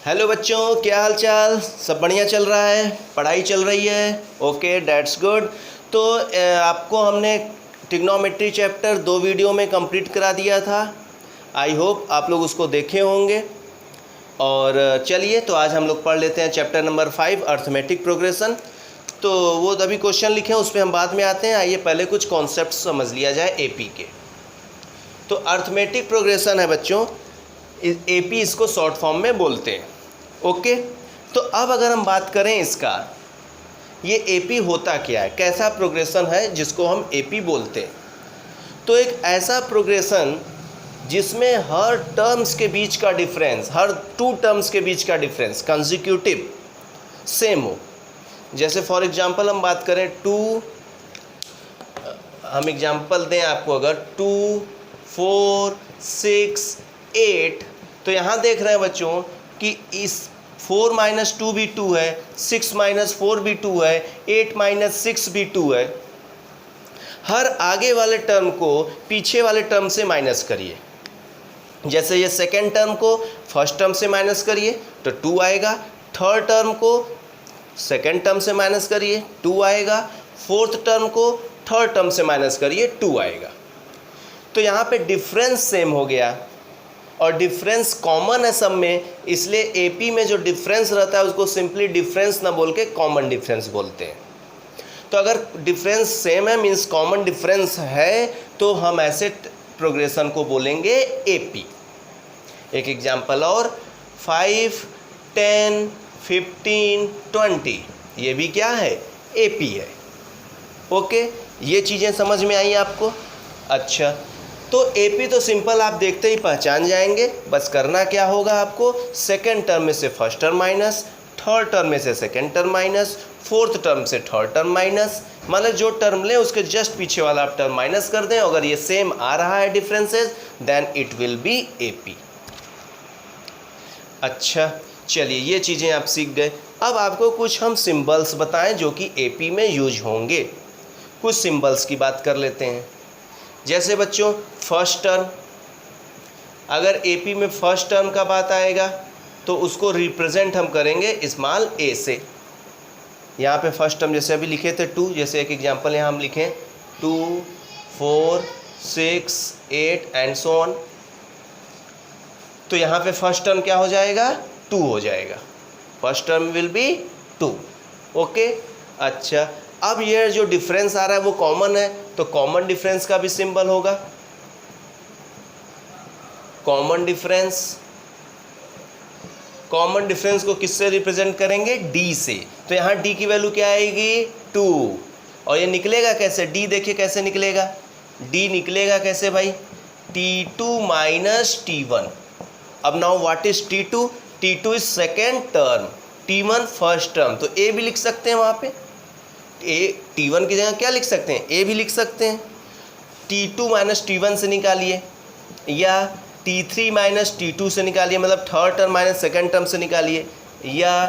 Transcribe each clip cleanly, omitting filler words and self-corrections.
Hello बच्चों, क्या हाल चाल। सब बढ़िया चल रहा है, पढ़ाई चल रही है। Okay, that's good. तो आपको हमने ट्रिग्नोमेट्री चैप्टर 2 वीडियो में कंप्लीट करा दिया था। आई होप आप लोग उसको देखे होंगे। और चलिए, तो आज हम लोग पढ़ लेते हैं चैप्टर नंबर 5 अर्थमेटिक प्रोग्रेशन। तो वो अभी क्वेश्चन लिखे हैं, उस पर हम बाद में आते हैं। आइए पहले कुछ कॉन्सेप्ट समझ लिया जाए एपी के। तो अर्थमेटिक प्रोग्रेशन है बच्चों, एपी इसको शॉर्ट फॉर्म में बोलते हैं। ओके, तो अब अगर हम बात करें इसका, ये एपी होता क्या है, कैसा प्रोग्रेशन है जिसको हम एपी बोलते हैं। तो एक ऐसा प्रोग्रेशन जिसमें हर टर्म्स के बीच का डिफरेंस, हर 2 टर्म्स के बीच का डिफरेंस कंसेक्यूटिव सेम हो। जैसे फॉर एग्जांपल हम बात करें हम एग्जांपल दें आपको, अगर 2, 4, 6, 8, तो यहाँ देख रहे हैं बच्चों कि इस 4 - 2 भी 2 है, 6 - 4 भी 2 है, 8 - 6 भी 2 है। हर आगे वाले टर्म को पीछे वाले टर्म से माइनस करिए। जैसे ये सेकेंड टर्म को फर्स्ट टर्म से माइनस करिए तो 2 आएगा, थर्ड टर्म को सेकेंड टर्म से माइनस करिए 2 आएगा, फोर्थ टर्म को थर्ड टर्म से माइनस करिए 2 आएगा। तो यहाँ पे डिफरेंस सेम हो गया और डिफरेंस कॉमन है सब में, इसलिए एपी में जो डिफरेंस रहता है उसको सिंपली डिफरेंस ना बोल के कॉमन डिफरेंस बोलते हैं। तो अगर डिफरेंस सेम है मीन्स कॉमन डिफरेंस है, तो हम ऐसे प्रोग्रेशन को बोलेंगे एपी। एक एग्जांपल और, 5, 10, 15, 20, ये भी क्या है, एपी है। ओके, ये चीज़ें समझ में आई आपको। अच्छा, तो एपी तो सिंपल आप देखते ही पहचान जाएंगे। बस करना क्या होगा आपको, सेकेंड टर्म में से first term minus, third term में से second term minus, fourth term से थर्ड टर्म माइनस, मतलब जो टर्म लें उसके जस्ट पीछे वाला आप टर्म माइनस कर दें। अगर ये सेम आ रहा है differences, then it will be AP. अच्छा, चलिए ये चीज़ें आप सीख गए। अब आपको कुछ हम सिंबल्स बताएं जो कि एपी में यूज होंगे। कुछ सिंबल्स की बात कर लेते हैं। जैसे बच्चों फर्स्ट टर्म, अगर एपी में फर्स्ट टर्म का बात आएगा तो उसको रिप्रेजेंट हम करेंगे स्मॉल ए से। यहाँ पे फर्स्ट टर्म जैसे अभी लिखे थे 2, जैसे एक एग्जांपल यहाँ हम लिखें 2, 4, 6, 8 एंड सो ऑन। तो यहाँ पे फर्स्ट टर्म क्या हो जाएगा, 2 हो जाएगा। First term will be 2। Okay, अच्छा, अब ये जो डिफरेंस आ रहा है वो कॉमन है, तो कॉमन डिफरेंस का भी सिंबल होगा। कॉमन डिफरेंस को किससे रिप्रेजेंट करेंगे, डी से। तो यहाँ डी की वैल्यू क्या आएगी, 2। और ये निकलेगा कैसे, डी देखिए कैसे निकलेगा, डी निकलेगा कैसे भाई, T2 - T1। अब now what is T2, T2 is second term, T1 first term. तो ए भी लिख सकते हैं वहाँ पे, T1 की जगह क्या लिख सकते हैं, ए भी लिख सकते हैं। T2 - T1 से निकालिए, या T3 - T2 से निकालिए, मतलब third term minus second term से निकालिए, या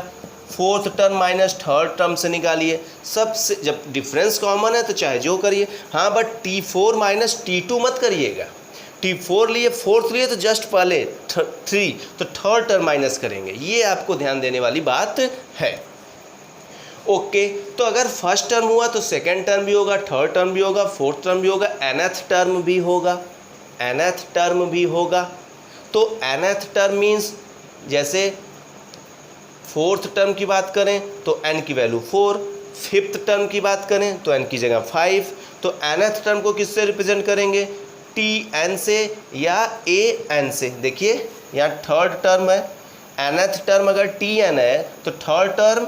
fourth term minus third term से निकालिए। सबसे जब डिफरेंस कॉमन है तो चाहे जो करिए। हाँ, बट T4 - T2 मत करिएगा। T4 लिए, फोर्थ लिए तो जस्ट पहले 3, तो थर्ड टर्म माइनस करेंगे। ये आपको ध्यान देने वाली बात है। ओके, तो अगर फर्स्ट टर्म हुआ तो सेकेंड टर्म भी होगा, थर्ड टर्म भी होगा, फोर्थ टर्म भी होगा, nth टर्म भी होगा, nth टर्म भी होगा। तो nth टर्म मीन्स, जैसे फोर्थ टर्म की बात करें तो n की वैल्यू 4, फिफ्थ टर्म की बात करें तो n की जगह 5। तो nth टर्म को किससे रिप्रेजेंट करेंगे, Tn से या An से। देखिए यहाँ थर्ड टर्म है, nth टर्म अगर Tn है तो थर्ड टर्म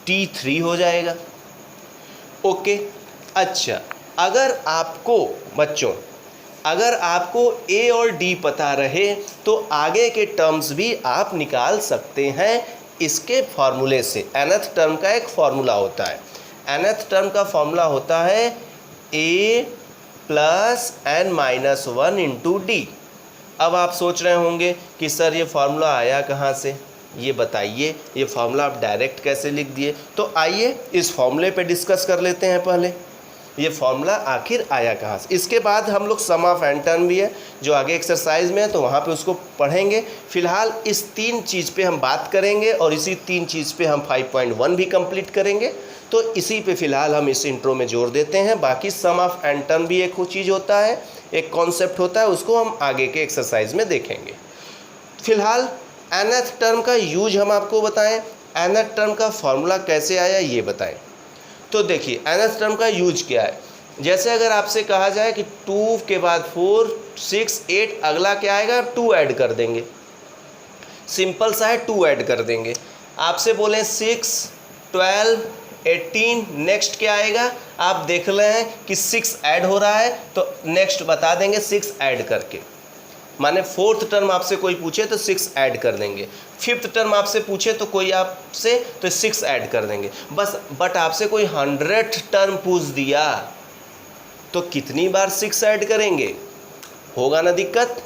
T3 हो जाएगा। ओके, अच्छा, अगर आपको बच्चों, अगर आपको ए और डी पता रहे तो आगे के टर्म्स भी आप निकाल सकते हैं इसके फॉर्मूले से। nth टर्म का एक फॉर्मूला होता है, nth टर्म का फॉर्मूला होता है a + n-1 इंटू डी। अब आप सोच रहे होंगे कि सर ये फार्मूला आया कहाँ से, ये बताइए, ये फार्मूला आप डायरेक्ट कैसे लिख दिए। तो आइए इस फार्मूले पे डिस्कस कर लेते हैं पहले। ये फॉर्मूला आखिर आया कहाँ से। इसके बाद हम लोग सम ऑफ एन टर्म भी है जो आगे एक्सरसाइज में है, तो वहाँ पे उसको पढ़ेंगे। फिलहाल इस 3 चीज़ पे हम बात करेंगे और इसी 3 चीज़ पे हम 5.1 भी कंप्लीट करेंगे। तो इसी पे फिलहाल हम इस इंट्रो में जोर देते हैं। बाकी सम ऑफ एन टर्म भी एक चीज़ होता है, एक कॉन्सेप्ट होता है, उसको हम आगे के एक्सरसाइज में देखेंगे। फिलहाल nth टर्म का यूज हम आपको बताएं, nth टर्म का फॉर्मूला कैसे आया ये बताएं। तो देखिए nth टर्म का यूज क्या है। जैसे अगर आपसे कहा जाए कि 2 के बाद 4, 6, 8, अगला क्या आएगा, 2 ऐड कर देंगे। सिंपल सा है, 2 ऐड कर देंगे। आपसे बोलें 6, 12, 18, नेक्स्ट क्या आएगा, आप देख रहे हैं कि 6 ऐड हो रहा है तो नेक्स्ट बता देंगे 6 ऐड करके। माने 4th टर्म आपसे कोई पूछे तो 6 ऐड कर देंगे, 5th टर्म आपसे पूछे तो कोई आपसे तो 6 ऐड कर देंगे बस। बट आपसे कोई 100th टर्म पूछ दिया तो कितनी बार 6 ऐड करेंगे, होगा ना दिक्कत।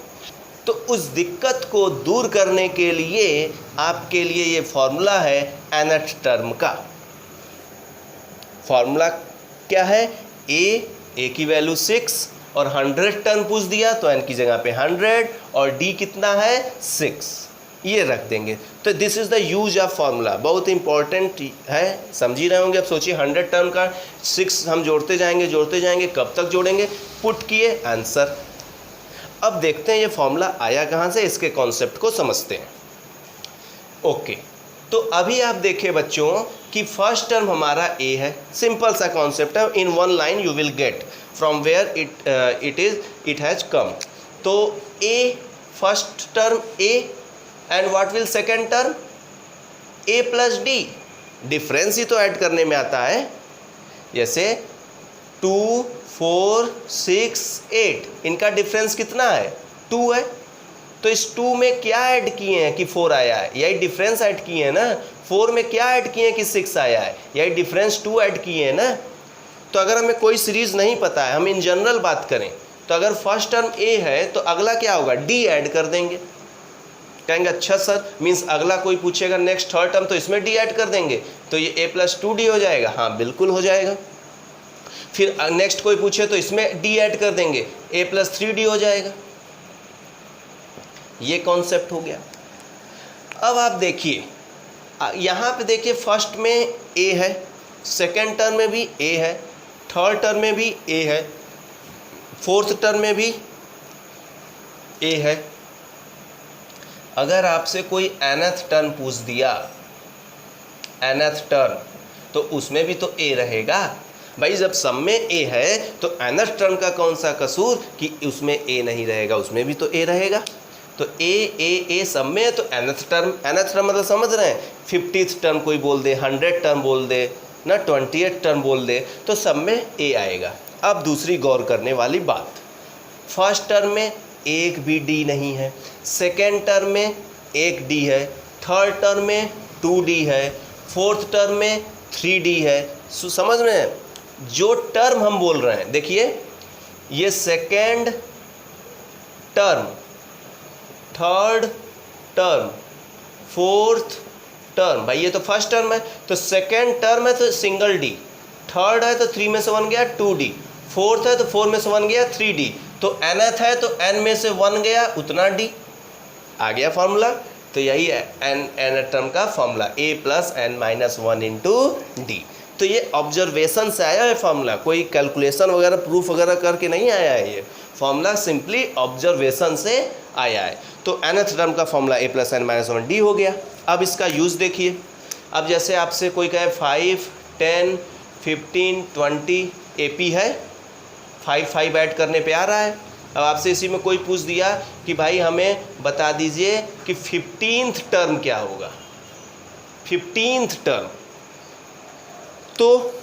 तो उस दिक्कत को दूर करने के लिए आपके लिए ये फॉर्मूला है nth टर्म का। फॉर्मूला क्या है, a की वैल्यू 6 और 100 टर्म पूछ दिया तो n की जगह पे 100 और d कितना है 6, ये रख देंगे। तो this is the use of formula, बहुत इंपॉर्टेंट है, समझ ही रहे होंगे। अब सोचिए 100 टर्म का 6 हम जोड़ते जाएंगे, कब तक जोड़ेंगे, पुट किए आंसर। अब देखते हैं ये फॉर्मूला आया कहाँ से, इसके कॉन्सेप्ट को समझते हैं। ओके, तो अभी आप देखिए बच्चों कि फर्स्ट टर्म हमारा a है, सिंपल सा कॉन्सेप्ट है, in 1 line you will get from where it has come. तो a first term a and what will second term a plus d, difference ही तो ऐड करने में आता है। जैसे 2, 4, 6, 8, इनका डिफरेंस कितना है 2 है, तो इस 2 में क्या ऐड किए हैं कि 4 आया है, यही डिफरेंस ऐड किए हैं ना। 4 में क्या ऐड किए हैं कि 6 आया है, यही डिफरेंस 2 ऐड किए हैं ना। तो अगर हमें कोई सीरीज़ नहीं पता है, हम इन जनरल बात करें, तो अगर फर्स्ट टर्म a है तो अगला क्या होगा, d ऐड कर देंगे। कहेंगे अच्छा सर, मीन्स अगला कोई पूछेगा नेक्स्ट थर्ड टर्म तो इसमें d ऐड कर देंगे तो ये a प्लस 2d हो जाएगा। हाँ बिल्कुल हो जाएगा। फिर नेक्स्ट कोई पूछे तो इसमें d ऐड कर देंगे, a प्लस 3d हो जाएगा। ये कॉन्सेप्ट हो गया। अब आप देखिए यहाँ पे देखिए, फर्स्ट में a है, सेकेंड टर्म में भी a है, थर्ड टर्म में भी a है, फोर्थ टर्म में भी a है। अगर आपसे कोई nth टर्म पूछ दिया, nth टर्म, तो उसमें भी तो a रहेगा भाई। जब सब में a है तो nth टर्म का कौन सा कसूर कि उसमें a नहीं रहेगा, उसमें भी तो a रहेगा। तो a सब में है तो nth टर्म मतलब समझ रहे हैं, 50th टर्म कोई बोल दे, 100 टर्म बोल दे ना, 20th टर्म बोल दे, तो सब में a आएगा। अब दूसरी गौर करने वाली बात, फर्स्ट टर्म में एक भी d नहीं है, सेकेंड टर्म में एक d है, थर्ड टर्म में 2d है, फोर्थ टर्म में 3d है। समझ में, जो टर्म हम बोल रहे हैं, देखिए ये second term, third term, fourth term, भाई ये तो फर्स्ट टर्म है, तो सेकेंड टर्म है तो सिंगल डी, थर्ड है तो 3 में से 1 गया 2d, फोर्थ है तो 4 में से 1 गया 3d, तो nth है तो n में से 1 गया उतना d, आ गया फॉर्मूला। तो यही है n टर्म का formula, a plus n minus 1 into D. तो ये ऑब्जर्वेशन से आया है फॉर्मूला, कोई कैलकुलेशन वगैरह प्रूफ वगैरह करके नहीं आया है, ये फॉर्मूला सिंपली ऑब्जर्वेशन से आया है। तो nth टर्म का formula a plus n minus 1 D हो गया। अब इसका यूज़ देखिए, अब जैसे आपसे कोई कहे 5, 10, 15, 20 AP है, 5 ऐड करने पे आ रहा है। अब आपसे इसी में कोई पूछ दिया कि भाई हमें बता दीजिए कि 15th टर्म क्या होगा, 15th टर्म, तो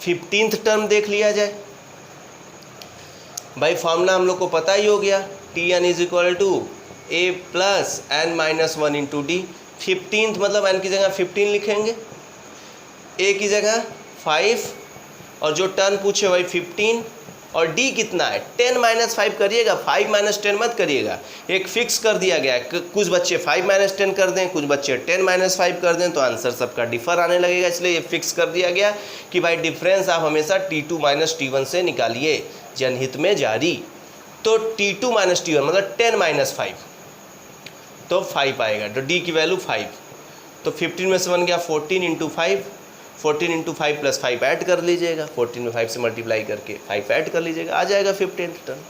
15th टर्म देख लिया जाए। भाई फॉर्मूला हम लोग को पता ही हो गया, Tn is equal to a plus n minus 1 into D. 15th मतलब n की जगह 15 लिखेंगे, a की जगह 5 और जो टर्म पूछे भाई 15, और डी कितना है 10 माइनस 5 करिएगा, 5 माइनस 10 मत करिएगा। एक फिक्स कर दिया गया है, कुछ बच्चे 5 माइनस 10 कर दें, कुछ बच्चे 10 माइनस 5 कर दें, तो आंसर सबका डिफर आने लगेगा। इसलिए ये फिक्स कर दिया गया कि भाई डिफरेंस आप हमेशा T2 माइनस T1 से निकालिए, जनहित में जारी। तो T2 माइनस T1 मतलब 10 माइनस 5 तो 5 आएगा, तो डी की वैल्यू 5। तो 15 में से बन गया 14 इंटू 5, 14 इंटू 5 प्लस 5 ऐड कर लीजिएगा, 14 में 5 से मल्टीप्लाई करके 5 ऐड कर लीजिएगा, आ जाएगा 15 टन।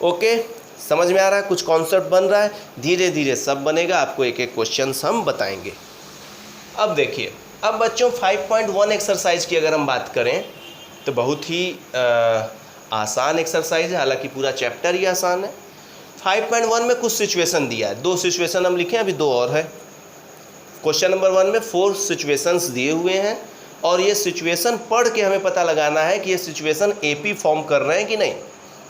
ओके, समझ में आ रहा है, कुछ कॉन्सेप्ट बन रहा है, धीरे धीरे सब बनेगा, आपको एक एक क्वेश्चन हम बताएंगे। अब देखिए, अब बच्चों 5.1 एक्सरसाइज की अगर हम बात करें तो बहुत ही आसान एक्सरसाइज है, हालांकि पूरा चैप्टर ही आसान है। 5.1 में कुछ सिचुएशन दिया है, 2 सिचुएशन हम लिखे हैं, अभी 2 और है। क्वेश्चन नंबर 1 में 4 सिचुएशंस दिए हुए हैं और ये सिचुएशन पढ़ के हमें पता लगाना है कि ये सिचुएशन एपी फॉर्म कर रहे हैं कि नहीं।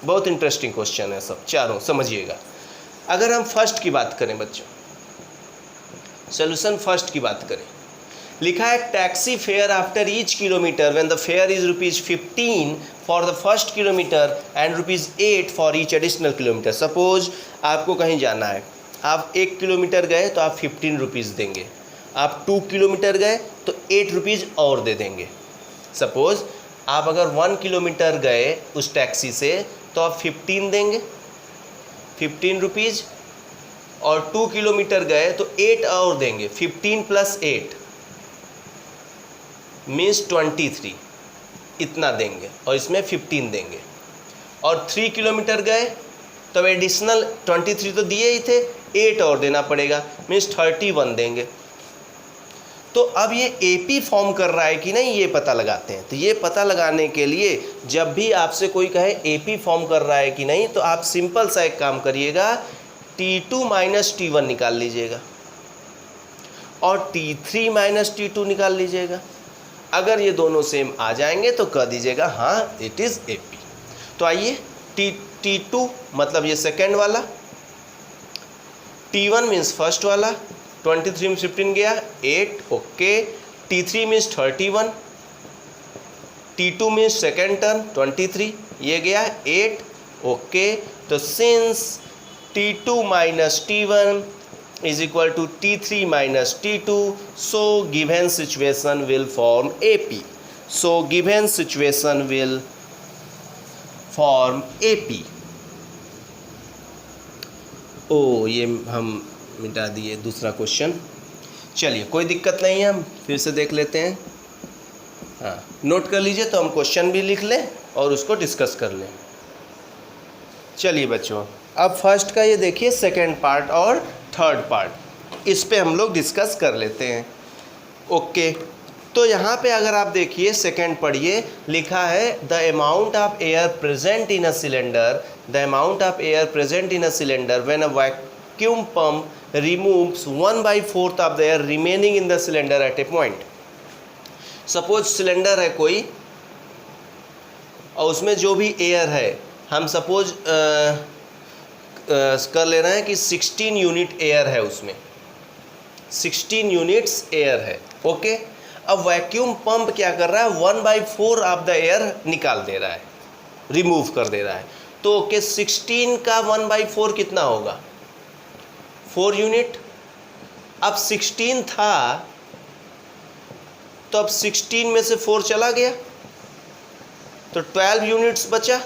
बहुत इंटरेस्टिंग क्वेश्चन है सब चारों, समझिएगा। अगर हम फर्स्ट की बात करें बच्चों, सोल्यूशन फर्स्ट की बात करें, लिखा है taxi fare after each kilometre when the fair is ₹15 for the first kilometre and ₹8 for each additional kilometre. Suppose आपको कहीं जाना है, आप 1 किलोमीटर गए तो आप 15 रुपीज़ देंगे, आप 2 किलोमीटर गए तो 8 रुपीज़ और दे देंगे। सपोज आप अगर 1 किलोमीटर गए उस टैक्सी से तो आप 15 देंगे, 15 रुपीज़, और 2 किलोमीटर गए तो 8 और देंगे, 15 प्लस 8 मीन्स 23, इतना देंगे और इसमें 15 देंगे। और 3 किलोमीटर गए तब एडिशनल 23 तो दिए ही थे, 8 और देना पड़ेगा, मीन्स 31 देंगे। तो अब ये एपी फॉर्म कर रहा है कि नहीं, ये पता लगाते हैं। तो ये पता लगाने के लिए जब भी आपसे कोई कहे एपी फॉर्म कर रहा है कि नहीं, तो आप सिंपल सा एक काम करिएगा, T2 माइनस T1 निकाल लीजिएगा और T3 माइनस T2 निकाल लीजिएगा। अगर ये दोनों सेम आ जाएंगे तो कह दीजिएगा हाँ इट इज़ एपी। तो आइए, T2 मतलब ये सेकेंड वाला, T1 मीन्स फर्स्ट वाला, 23 में 15 गया 8, okay. T3 means 31, T2 means second turn 23, ये गया 8, ओके। तो since T2 minus T1 is equal to T3 minus T2, so given situation will form AP. So given situation will form AP. ओ ये हम मिटा दिए दूसरा क्वेश्चन, चलिए कोई दिक्कत नहीं है, हम फिर से देख लेते हैं। हाँ, नोट कर लीजिए तो हम क्वेश्चन भी लिख लें और उसको डिस्कस कर लें। चलिए बच्चों, अब फर्स्ट का ये देखिए सेकेंड पार्ट और थर्ड पार्ट, इस पे हम लोग डिस्कस कर लेते हैं। ओके, तो यहाँ पे अगर आप देखिए सेकेंड पढ़िए, लिखा है the amount of air present in a cylinder, the amount of air present in a cylinder when a vacuum pump removes 1/4 of the air remaining in the cylinder eight A point. Suppose cylinder है कोई और उसमें जो भी air है, हम suppose कर ले रहे हैं कि 16 यूनिट एयर है, उसमें 16 यूनिट्स एयर है, ओके। अब वैक्यूम पंप क्या कर रहा है, 1/4 ऑफ द एयर निकाल दे रहा है, रिमूव कर दे रहा है। तो ओके, 16 का 1/4 कितना होगा, 4 यूनिट। अब 16 था तो अब 16 में से 4 चला गया तो 12 यूनिट्स बचा।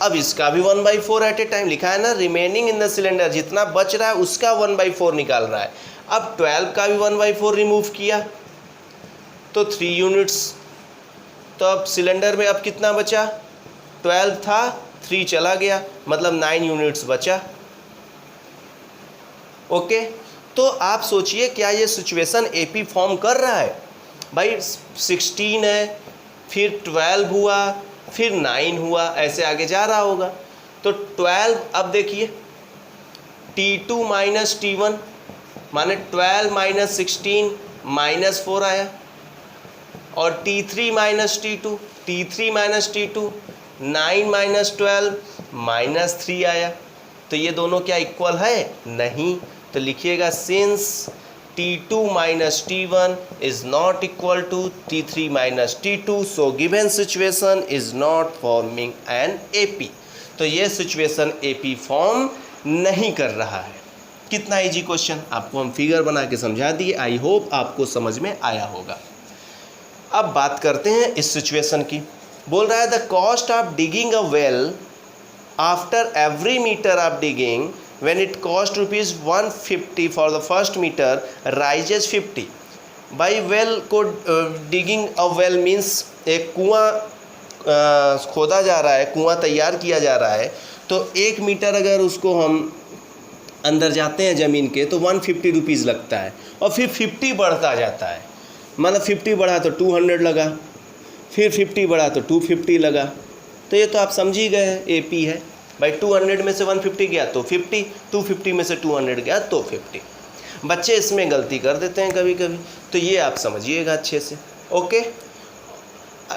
अब इसका भी 1/4 एट ए टाइम लिखा है ना, रिमेनिंग इन द सिलेंडर, जितना बच रहा है उसका 1/4 निकाल रहा है। अब 12 का भी 1/4 रिमूव किया तो 3 यूनिट्स। तो अब सिलेंडर में अब कितना बचा, 12 था, 3 चला गया, मतलब 9 यूनिट्स बचा, ओके। तो आप सोचिए क्या ये सिचुएशन एपी फॉर्म कर रहा है। भाई 16 है, फिर 12 हुआ, फिर 9 हुआ, ऐसे आगे जा रहा होगा। तो 12, अब देखिए T2 माइनस T1 माने 12 माइनस 16 माइनस 4 आया, और T3 minus T2, T3 minus T2 9 minus 12 minus 3 आया। तो ये दोनों क्या इक्वल है, नहीं। तो लिखिएगा since T2 minus T1 is not equal to T3 minus T2, so given situation is not forming an AP। तो ये सिचुएशन AP फॉर्म नहीं कर रहा है। कितना इजी क्वेश्चन, आपको हम फिगर बना के समझा दिए, आई होप आपको समझ में आया होगा। अब बात करते हैं इस सिचुएशन की। बोल रहा है the cost of digging a well after every metre of digging when it cost rupees 150 for the first meter rises 50। भाई वेल को डिगिंग अ वेल मीन्स एक कुआं खोदा जा रहा है, कुआं तैयार किया जा रहा है, तो 1 मीटर अगर उसको हम अंदर जाते हैं ज़मीन के तो 150 रुपीज़ लगता है, और फिर 50 बढ़ता जाता है। मतलब 50 बढ़ा तो 200 लगा, फिर 50 बढ़ा तो 250 लगा। तो ये तो आप समझ ही गए AP है भाई। 200 में से 150 गया तो 50, 250 में से 200 गया तो 50। बच्चे इसमें गलती कर देते हैं कभी कभी, तो ये आप समझिएगा अच्छे से। ओके,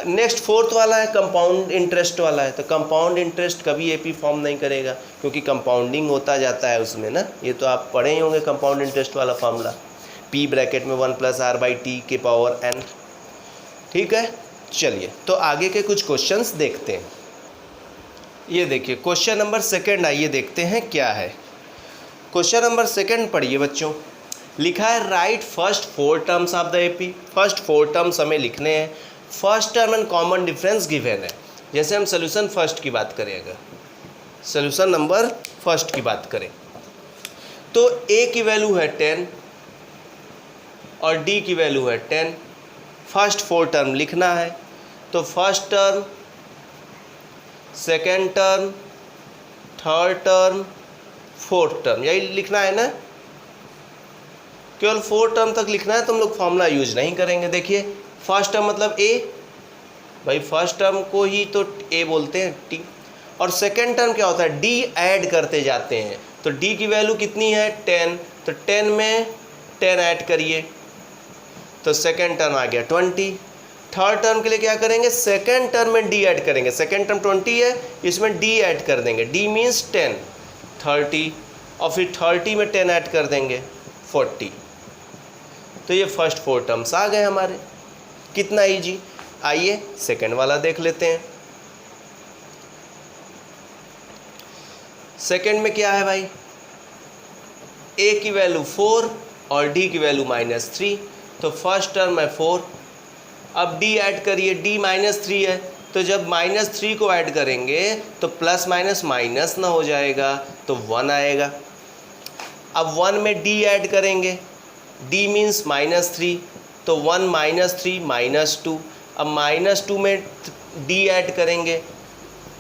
नेक्स्ट 4th वाला है कंपाउंड इंटरेस्ट वाला है। तो कंपाउंड इंटरेस्ट कभी AP फॉर्म नहीं करेगा, क्योंकि कंपाउंडिंग होता जाता है उसमें ना। ये तो आप पढ़े ही होंगे कंपाउंड इंटरेस्ट वाला फार्मूला, P ब्रैकेट में 1 + R/T के पावर n। ठीक है, चलिए तो आगे के कुछ क्वेश्चंस देखते हैं। ये देखिए क्वेश्चन नंबर 2 आइए देखते हैं क्या है। क्वेश्चन नंबर 2 पढ़िए बच्चों। लिखा है right first 4 terms of the AP। First 4 terms हमें लिखने हैं। First term and common difference given है। जैसे हम सोल्यूशन फर्स्ट की बात करें, अगर सोल्यूशन नंबर फर्स्ट की बात करें तो A की वैल्यू है 10 और D की वैल्यू है 10। फर्स्ट 4 टर्म लिखना है, तो first term, second term, third term, fourth term, यही लिखना है ना। केवल 4 टर्म तक लिखना है, तो हम लोग फॉर्मूला यूज नहीं करेंगे। देखिए फर्स्ट टर्म मतलब A, भाई फर्स्ट टर्म को ही तो A बोलते हैं, T। और सेकेंड टर्म क्या होता है, D ऐड करते जाते हैं। तो D की वैल्यू कितनी है 10, तो 10 में 10 ऐड करिए, तो सेकेंड टर्म आ गया 20। थर्ड टर्म के लिए क्या करेंगे, सेकेंड टर्म में D ऐड करेंगे। सेकेंड टर्म 20 है, इसमें D ऐड कर देंगे, D मीन्स 10, 30, और फिर 30 में 10 ऐड कर देंगे 40। तो ये फर्स्ट 4 टर्म्स आ गए हमारे। कितना इजी। आइए सेकेंड वाला देख लेते हैं। सेकेंड में क्या है भाई, A की वैल्यू 4 और D की वैल्यू -3। तो फर्स्ट टर्म है 4, अब D ऐड करिए, D -3 है, तो जब -3 को ऐड करेंगे तो प्लस माइनस माइनस ना हो जाएगा, तो 1 आएगा। अब 1 में D ऐड करेंगे, D मीन्स -3, तो 1 -3 -2। अब -2 में D ऐड करेंगे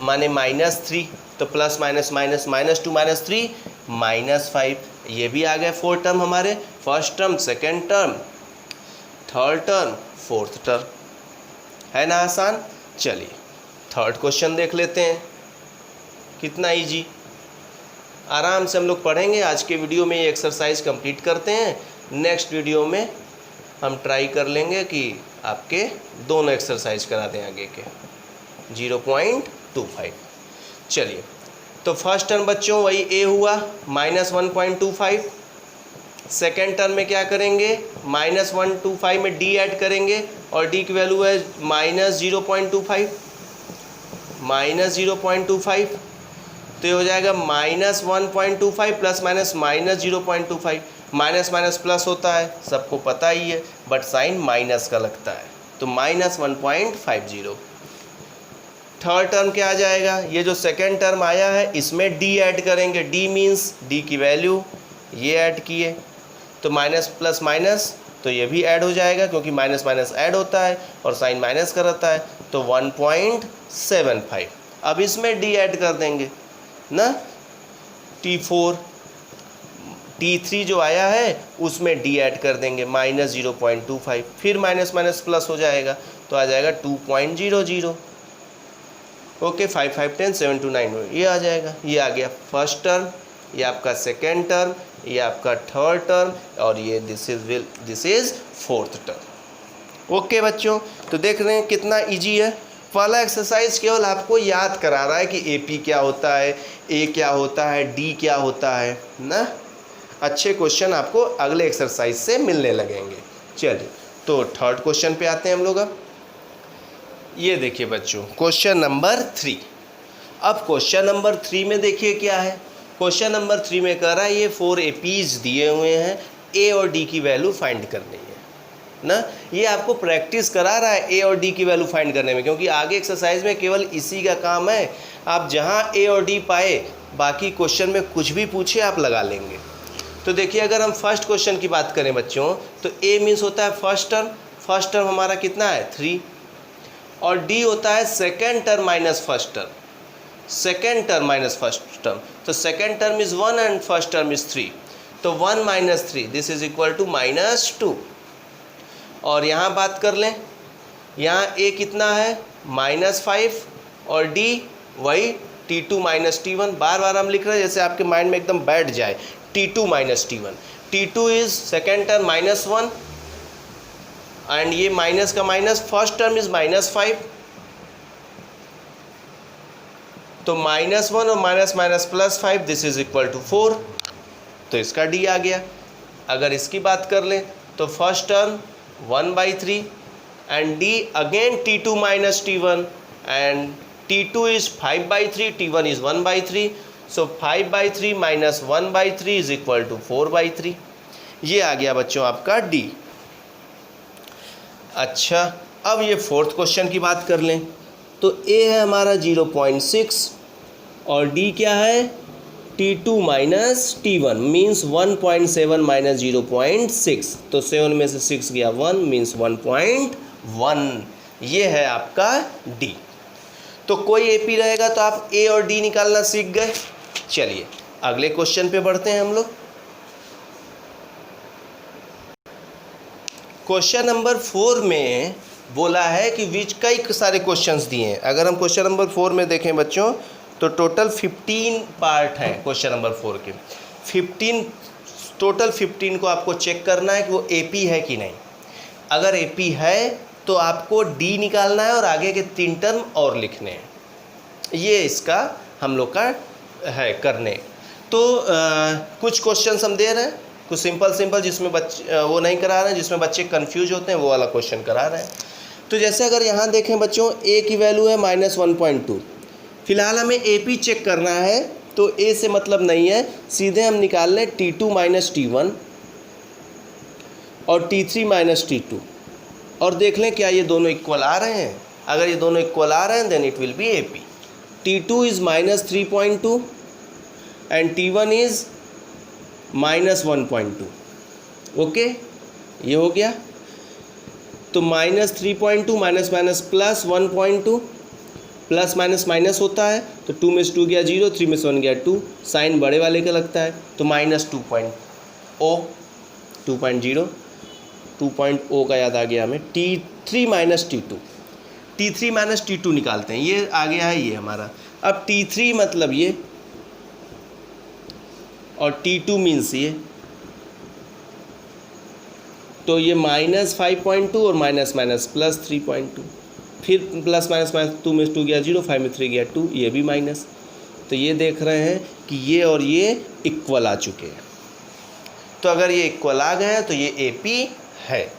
माने -3, तो प्लस माइनस माइनस -2 -3 -5। ये भी आ गए 4 टर्म हमारे। First term, second term, third term, fourth term. है ना आसान। चलिए थर्ड क्वेश्चन देख लेते हैं। कितना इजी, आराम से हम लोग पढ़ेंगे। आज के वीडियो में ये एक्सरसाइज कंप्लीट करते हैं। नेक्स्ट वीडियो में हम ट्राई कर लेंगे कि आपके दोनों एक्सरसाइज करा दें आगे के 0.25। चलिए तो फर्स्ट टर्म बच्चों वही A हुआ -1.25। सेकेंड टर्म में क्या करेंगे, -125 में D ऐड करेंगे, और D की वैल्यू है -0.25, -0.25। तो ये हो जाएगा -1.25 plus minus -0.25। Minus minus plus होता है, सबको पता ही है, बट साइन माइनस का लगता है, तो -1.50। थर्ड टर्म क्या आ जाएगा, ये जो सेकेंड टर्म आया है इसमें D ऐड करेंगे। D मीन्स D की वैल्यू ये ऐड किए, तो माइनस प्लस माइनस, तो ये भी ऐड हो जाएगा क्योंकि माइनस माइनस ऐड होता है और साइन माइनस का रहता है, तो 1.75। अब इसमें D ऐड कर देंगे ना, T4, T3 जो आया है उसमें D ऐड कर देंगे -0.25, फिर माइनस माइनस प्लस हो जाएगा, तो आ जाएगा 2.00। ओके 5 5 10 7 2 9, ये आ जाएगा। ये आ गया फर्स्ट टर्म, ये आपका सेकेंड टर्म, ये आपका थर्ड टर्म, और ये this is fourth term. Okay बच्चों, तो देख रहे हैं कितना इजी है। पहला एक्सरसाइज केवल आपको याद करा रहा है कि AP क्या होता है, A क्या होता है, D क्या होता है ना। अच्छे क्वेश्चन आपको अगले एक्सरसाइज से मिलने लगेंगे। चलिए तो थर्ड क्वेश्चन पे आते हैं हम लोग। अब ये देखिए बच्चों क्वेश्चन नंबर 3। अब क्वेश्चन नंबर 3 में देखिए क्या है। क्वेश्चन नंबर 3 में कह रहा है ये 4 एपीज दिए हुए हैं, ए और डी की वैल्यू फाइंड करनी है ना। ये आपको प्रैक्टिस करा रहा है ए और डी की वैल्यू फाइंड करने में, क्योंकि आगे एक्सरसाइज में केवल इसी का काम है। आप जहाँ ए और डी पाए बाकी क्वेश्चन में कुछ भी पूछे आप लगा लेंगे। तो देखिए अगर हम फर्स्ट क्वेश्चन की बात करें बच्चों तो ए मीन्स होता है फर्स्ट टर्म। फर्स्ट टर्म हमारा कितना है 3, और डी होता है second term minus first term. Second term minus first term, तो second term is 1 and first term is 3, तो 1 minus 3 this is equal to -2। और यहाँ बात कर लें, यहाँ ए कितना है -5 और डी वही T2 माइनस T1। बार बार हम लिख रहे हैं जैसे आपके माइंड में एकदम बैठ जाए। T2 minus T1, T2 is second term -1 and ये माइनस का माइनस, फर्स्ट टर्म इज -5, तो -1 और minus minus +5 this is equal to 4, तो इसका डी आ गया। अगर इसकी बात कर लें तो first term 1/3 and D again T2 minus T1 and T2 is 5/3, T1 is 1/3, so 5/3 minus 1/3 is equal to 4/3। ये आ गया बच्चों आपका D। अच्छा अब ये फोर्थ क्वेश्चन की बात कर लें तो A है हमारा 0.6 और D क्या है T2 minus T1 means 1.7 minus 0.6, तो 7 में से 6 गया 1 मीन्स 1.1। ये है आपका D। तो कोई एपी रहेगा तो आप ए और डी निकालना सीख गए। चलिए अगले क्वेश्चन पे बढ़ते हैं हम लोग। क्वेश्चन नंबर 4 में बोला है कि विच कई सारे क्वेश्चंस दिए हैं। अगर हम क्वेश्चन नंबर 4 में देखें बच्चों तो टोटल 15 पार्ट हैं क्वेश्चन नंबर 4 के। 15 टोटल 15 को आपको चेक करना है कि वो एपी है कि नहीं। अगर एपी है तो आपको डी निकालना है और आगे के 3 टर्म और लिखने हैं। ये इसका हम लोग का है करने। तो कुछ क्वेश्चंस हम दे रहे हैं, कुछ सिंपल जिसमें बच्चे वो नहीं करा रहे हैं, जिसमें बच्चे कंफ्यूज होते हैं वो वाला क्वेश्चन करा रहे हैं। तो जैसे अगर यहाँ देखें बच्चों ए की वैल्यू है -1.2, फिलहाल हमें ए पी चेक करना है तो ए से मतलब नहीं है, सीधे हम निकाल लें T2 माइनस T1 और T3 माइनस T2 और देख लें क्या ये दोनों इक्वल आ रहे हैं। अगर ये दोनों इक्वल आ रहे हैं then it will be A P. T2 is -3.2 and T1 is -1.2। Okay ये हो गया। तो -3.2 minus minus +1.2, plus minus minus होता है तो 2 में से 2 गया 0, 3 में से 1 गया 2, साइन बड़े वाले का लगता है तो -2.0 का याद आ गया हमें। T3 माइनस T2 निकालते हैं। ये आ गया है ये हमारा। अब T3 मतलब ये और T2 मीन्स ये, तो ये -5.2 और माइनस माइनस +3.2, फिर प्लस माइनस माइनस 2 में 2 गया 0, 5 में 3 गया 2, ये भी माइनस। तो ये देख रहे हैं कि ये और ये इक्वल आ चुके हैं। तो अगर ये इक्वल आ गए हैं तो ये AP है,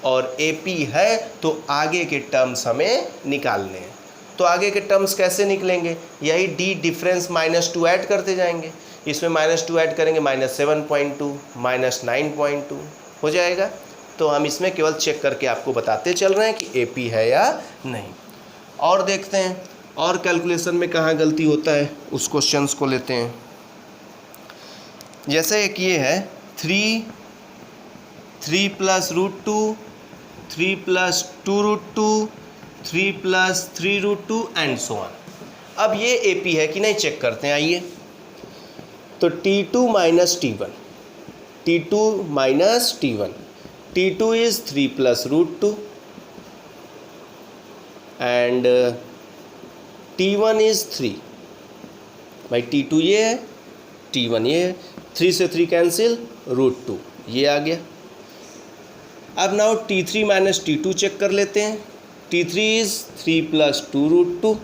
और AP है तो आगे के टर्म्स हमें निकालने हैं। तो आगे के टर्म्स कैसे निकलेंगे, यही D डिफरेंस -2 ऐड करते जाएंगे। इसमें -2 ऐड करेंगे -7.2 -9.2 हो जाएगा। तो हम इसमें केवल चेक करके आपको बताते चल रहे हैं कि AP है या नहीं। और देखते हैं और कैलकुलेशन में कहाँ गलती होता है, उस क्वेश्चंस को लेते हैं। जैसे एक ये है 3 + √2, 3 + 2√2, 3 + 3√2 एंड सो ऑन। अब ये AP है कि नहीं चेक करते हैं, आइए। तो T2 minus T1, T2 is 3 + √2 and T1 is 3। भाई T2 ये है, T1 ये है, 3 से 3 कैंसिल, √2 ये आ गया। अब now T3 minus T2 check कर लेते हैं। T3 is 3 + 2√2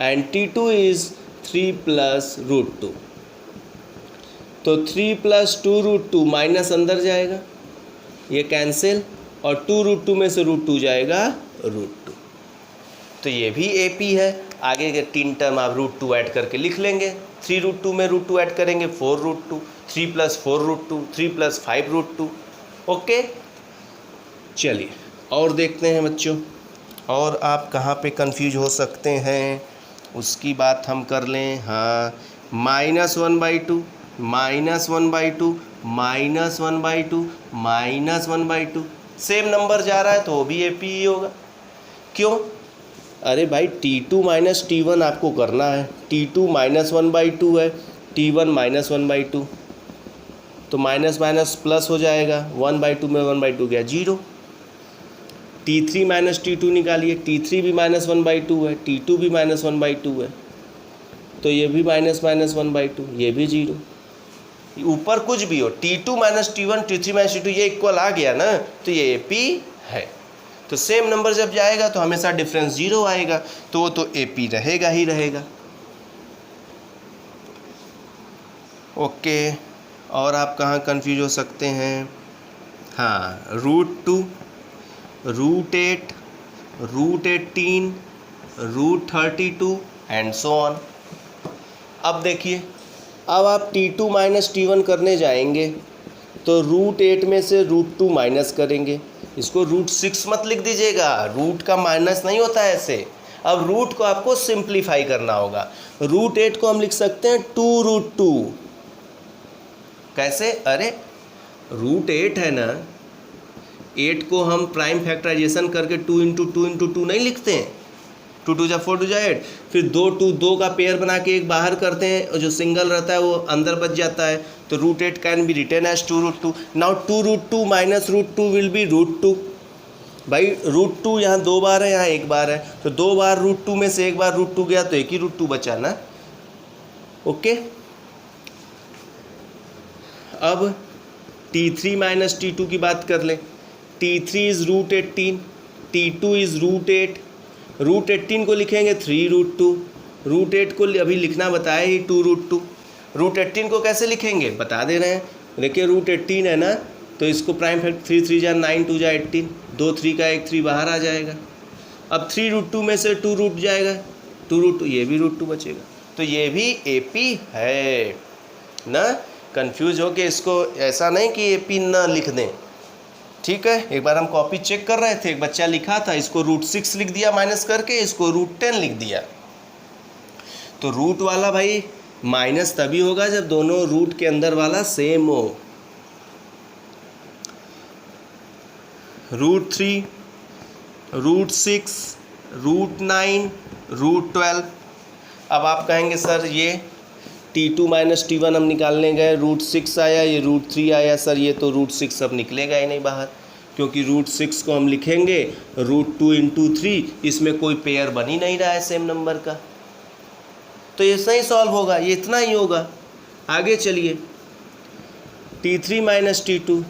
and T2 is 3 + √2। तो 3 + 2√2 माइनस अंदर जाएगा, ये कैंसिल, और 2√2 में से √2 जाएगा √2, तो ये भी AP है। आगे के 3 टर्म आप √2 ऐड करके लिख लेंगे। 3√2 में √2 ऐड करेंगे 4√2, 3 + 4√2, 3 + 5√2। ओके, चलिए और देखते हैं बच्चों, और आप कहाँ पे कंफ्यूज हो सकते हैं उसकी बात हम कर लें। हाँ, -1/2, -1/2, -1/2, -1/2, सेम नंबर जा रहा है तो वो भी AP ही होगा। क्यों? अरे भाई T2 - T1 आपको करना है, T2 -1/2 है, T1 -1/2, तो माइनस माइनस प्लस हो जाएगा, 1/2 में 1/2 गया 0। T3 - T2 निकालिए, T3 भी -1/2 है, T2 भी -1/2 है, तो ये भी -1/2, ये भी 0। ऊपर कुछ भी हो, T2 - T1, T3 - T2 ये इक्वल आ गया ना, तो ये AP है। तो सेम नंबर जब जाएगा तो हमेशा डिफरेंस 0 आएगा, तो वो तो AP रहेगा ही रहेगा। ओके, और आप कहाँ कंफ्यूज हो सकते हैं? हाँ, √2, √8, √18, √32 एंड सो ऑन। अब देखिए, अब आप T2 - T1 करने जाएंगे तो √8 में से √2 माइनस करेंगे। इसको √6 मत लिख दीजिएगा, रूट का माइनस नहीं होता है ऐसे। अब रूट को आपको सिंप्लीफाई करना होगा। √8 को हम लिख सकते हैं 2√2। कैसे? अरे √8 है ना, 8 को हम प्राइम फैक्टराइजेशन करके 2 × 2 × 2 नहीं लिखते हैं, 2 × 2 = 4, 2 × 8, फिर 2 का पेयर बना के एक बाहर करते हैं और जो सिंगल रहता है वो अंदर बच जाता है, तो √8 can be written as 2√2। Now 2√2 - √2 will be √2। भाई √2 यहाँ 2 बार है, यहाँ 1 बार है, तो 2 बार √2 में से 1 बार √2 गया तो एक ही √2 बचा ना। ओके, अब T3 - T2 की बात कर लें। T3 is √18, T2 is √8। √18 को लिखेंगे 3√2, √8 को अभी लिखना बताया ही 2√2। √18 को कैसे लिखेंगे बता दे रहे हैं। देखिए √18 है ना, तो इसको प्राइम फैक्टर 3 3 जा 9, 2 जा 18, 2 3 का 1 3 बाहर आ जाएगा। अब 3√2 में से 2 रूट जाएगा, 2√2, ये भी √2 बचेगा, तो ये भी AP है ना। कंफ्यूज हो के इसको ऐसा नहीं कि AP ना लिख दें, ठीक है। एक बार हम कॉपी चेक कर रहे थे, एक बच्चा लिखा था, इसको √6 लिख दिया माइनस करके, इसको √10 लिख दिया। तो रूट वाला भाई माइनस तभी होगा जब दोनों रूट के अंदर वाला सेम हो। √3, √6, √9, √12। अब आप कहेंगे सर ये T2 - T1 हम निकालने गए, √6 आया, ये √3 आया, सर ये तो √6 अब निकलेगा ही नहीं बाहर, क्योंकि √6 को हम लिखेंगे √2 × 3, इसमें कोई पेयर बन ही नहीं रहा है सेम नंबर का, तो ये सही सॉल्व होगा, ये इतना ही होगा। आगे चलिए, T3 - T2,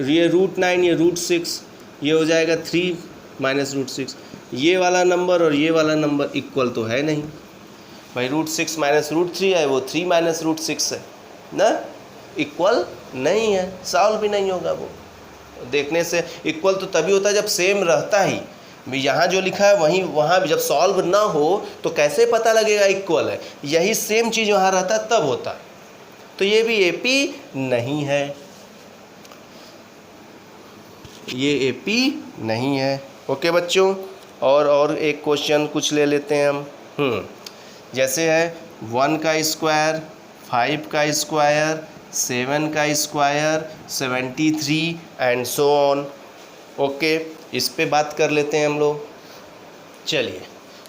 ये √9, ये √6, ये हो जाएगा 3 - √6। ये वाला नंबर और ये वाला नंबर इक्वल तो है नहीं भाई, √6 - √3 है, वो 3 - √6 है ना, इक्वल नहीं है, सॉल्व भी नहीं होगा वो। देखने से इक्वल तो तभी होता है जब सेम रहता ही, यहाँ जो लिखा है वहीं वहाँ भी जब सॉल्व ना हो तो कैसे पता लगेगा इक्वल है, यही सेम चीज़ वहाँ रहता है तब होता है, तो ये भी AP नहीं है, ये AP नहीं है। ओके बच्चों, और एक क्वेश्चन कुछ ले लेते हैं हम। जैसे है 1 का स्क्वायर, 5 का स्क्वायर, 7 का square, 73 and so on. Okay, इस पे बात कर लेते हैं हम लोग। चलिए,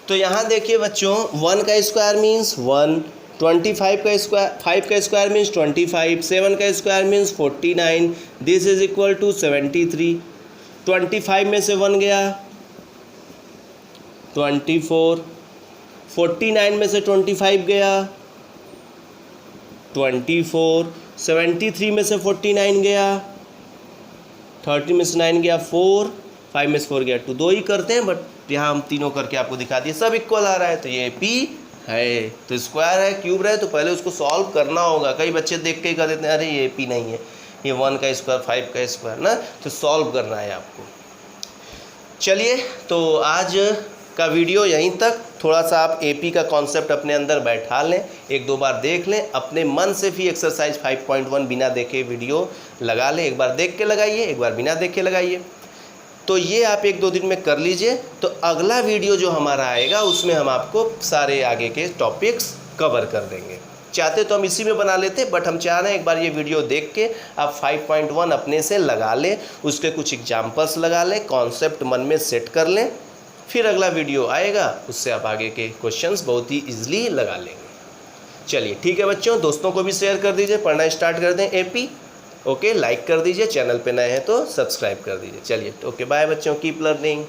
तो यहाँ देखिए बच्चों, 1 का स्क्वायर मीन्स 1, 25 का स्क्वायर, 5 का स्क्वायर मीन्स 25, 7 का square means 49, this is equal to 73। 25 में से 1 गया 24, 49 में से 25 गया 24, 73 में से 49 गया 30 में से 9 गया 4, 5 में से 4 गया 2, 2 ही करते हैं, बट यहाँ हम तीनों करके आपको दिखा दिए, सब इक्वल आ रहा है, तो ये AP है, तो स्क्वायर है क्यूब है, तो पहले उसको सॉल्व करना होगा। कई बच्चे देख के ही कर देते हैं, अरे ये एपी नहीं है, ये 1 का स्क्वायर 5 का स्क्वायर ना, तो सॉल्व करना है आपको। चलिए, तो आज का वीडियो यहीं तक। थोड़ा सा आप एपी का कॉन्सेप्ट अपने अंदर बैठा लें, 1-2 बार देख लें, अपने मन से भी एक्सरसाइज 5.1 बिना देखे वीडियो लगा लें। एक बार देख के लगाइए, एक बार बिना देख के लगाइए। तो ये आप 1-2 दिन में कर लीजिए, तो अगला वीडियो जो हमारा आएगा उसमें हम आपको सारे आगे के टॉपिक्स कवर कर देंगे। चाहते तो हम इसी में बना लेते, बट हम चाह रहे हैं एक बार ये वीडियो देख के आप 5.1 अपने से लगा लें, उसके कुछ एग्जाम्पल्स लगा लें, कॉन्सेप्ट मन में सेट कर लें, फिर अगला वीडियो आएगा उससे आप आगे के क्वेश्चंस बहुत ही ईजिली लगा लेंगे। चलिए ठीक है बच्चों, दोस्तों को भी शेयर कर दीजिए, पढ़ना स्टार्ट कर दें एपी। ओके, लाइक कर दीजिए, चैनल पे नए हैं तो सब्सक्राइब कर दीजिए। चलिए ओके, बाय बच्चों, कीप लर्निंग।